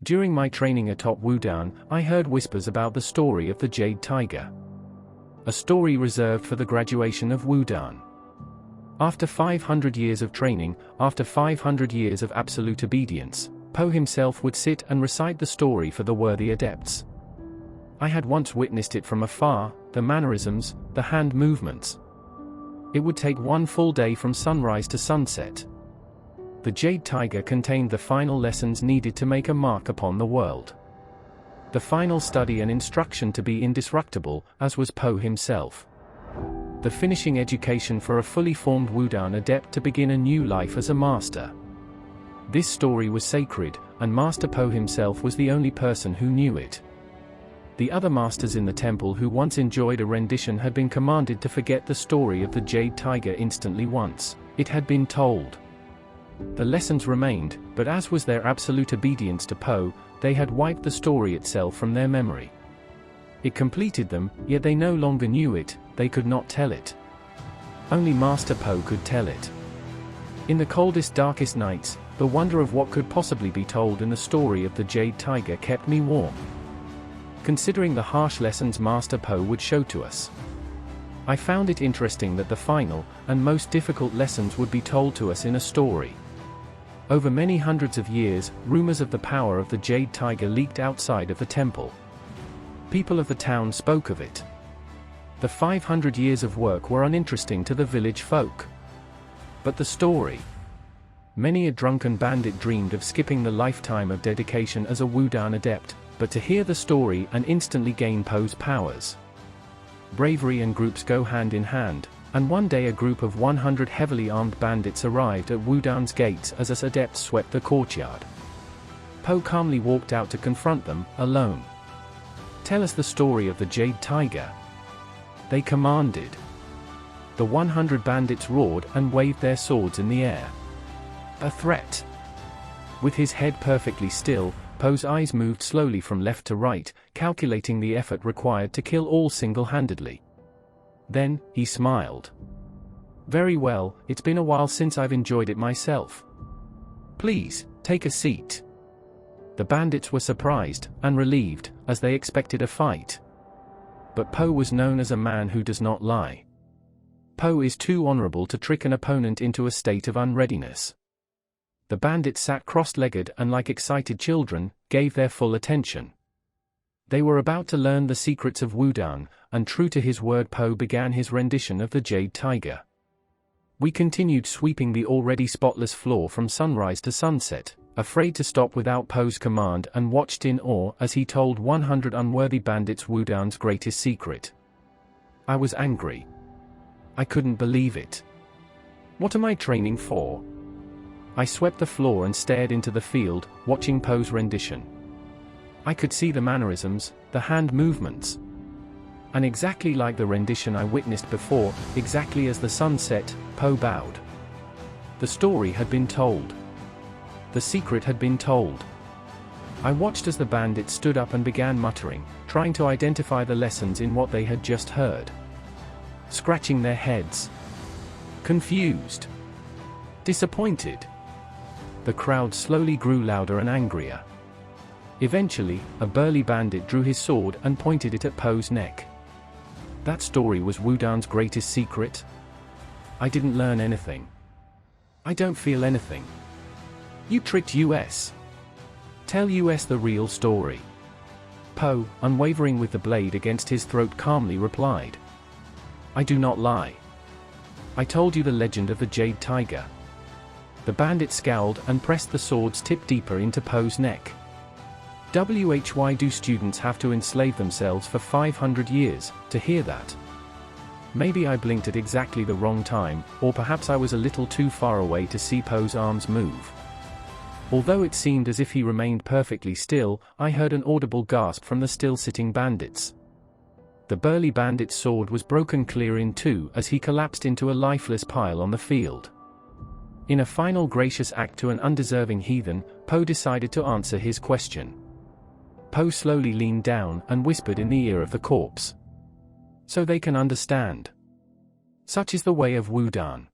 During my training atop Wudan, I heard whispers about the story of the Jade Tiger. A story reserved for the graduation of Wudan. After 500 years of training, after 500 years of absolute obedience, Po himself would sit and recite the story for the worthy adepts. I had once witnessed it from afar, the mannerisms, the hand movements. It would take one full day from sunrise to sunset. The Jade Tiger contained the final lessons needed to make a mark upon the world. The final study and instruction to be indestructible, as was Po himself. The finishing education for a fully formed Wudan adept to begin a new life as a master. This story was sacred, and Master Po himself was the only person who knew it. The other masters in the temple who once enjoyed a rendition had been commanded to forget the story of the Jade Tiger instantly once it had been told. The lessons remained, but as was their absolute obedience to Po, they had wiped the story itself from their memory. It completed them, yet they no longer knew it, they could not tell it. Only Master Po could tell it. In the coldest, darkest nights, the wonder of what could possibly be told in the story of the Jade Tiger kept me warm. Considering the harsh lessons Master Po would show to us, I found it interesting that the final, and most difficult lessons would be told to us in a story. Over many hundreds of years, rumors of the power of the Jade Tiger leaked outside of the temple. People of the town spoke of it. The 500 years of work were uninteresting to the village folk. But the story. Many a drunken bandit dreamed of skipping the lifetime of dedication as a Wudan adept, but to hear the story and instantly gain Po's powers. Bravery and groups go hand in hand, and one day a group of 100 heavily armed bandits arrived at Wudan's gates as us adepts swept the courtyard. Po calmly walked out to confront them, alone. "Tell us the story of the Jade Tiger," they commanded. The 100 bandits roared and waved their swords in the air. A threat. With his head perfectly still, Po's eyes moved slowly from left to right, calculating the effort required to kill all single-handedly. Then, he smiled. "Very well, it's been a while since I've enjoyed it myself. Please, take a seat." The bandits were surprised, and relieved, as they expected a fight. But Po was known as a man who does not lie. Po is too honorable to trick an opponent into a state of unreadiness. The bandits sat cross-legged and like excited children, gave their full attention. They were about to learn the secrets of Wudan, and true to his word Po began his rendition of the Jade Tiger. We continued sweeping the already spotless floor from sunrise to sunset, afraid to stop without Po's command, and watched in awe as he told 100 unworthy bandits Wudan's greatest secret. I was angry. I couldn't believe it. What am I training for? I swept the floor and stared into the field, watching Po's rendition. I could see the mannerisms, the hand movements. And exactly like the rendition I witnessed before, exactly as the sun set, Po bowed. The story had been told. The secret had been told. I watched as the bandits stood up and began muttering, trying to identify the lessons in what they had just heard. Scratching their heads. Confused. Disappointed. The crowd slowly grew louder and angrier. Eventually, a burly bandit drew his sword and pointed it at Po's neck. That story was Wudan's greatest secret? I didn't learn anything. I don't feel anything. You tricked us. Tell us the real story. Po, unwavering with the blade against his throat, calmly replied. I do not lie. I told you the legend of the Jade Tiger. The bandit scowled and pressed the sword's tip deeper into Po's neck. Why do students have to enslave themselves for 500 years, to hear that? Maybe I blinked at exactly the wrong time, or perhaps I was a little too far away to see Po's arms move. Although it seemed as if he remained perfectly still, I heard an audible gasp from the still-sitting bandits. The burly bandit's sword was broken clear in two as he collapsed into a lifeless pile on the field. In a final gracious act to an undeserving heathen, Po decided to answer his question. Po slowly leaned down and whispered in the ear of the corpse. So they can understand. Such is the way of Wudan.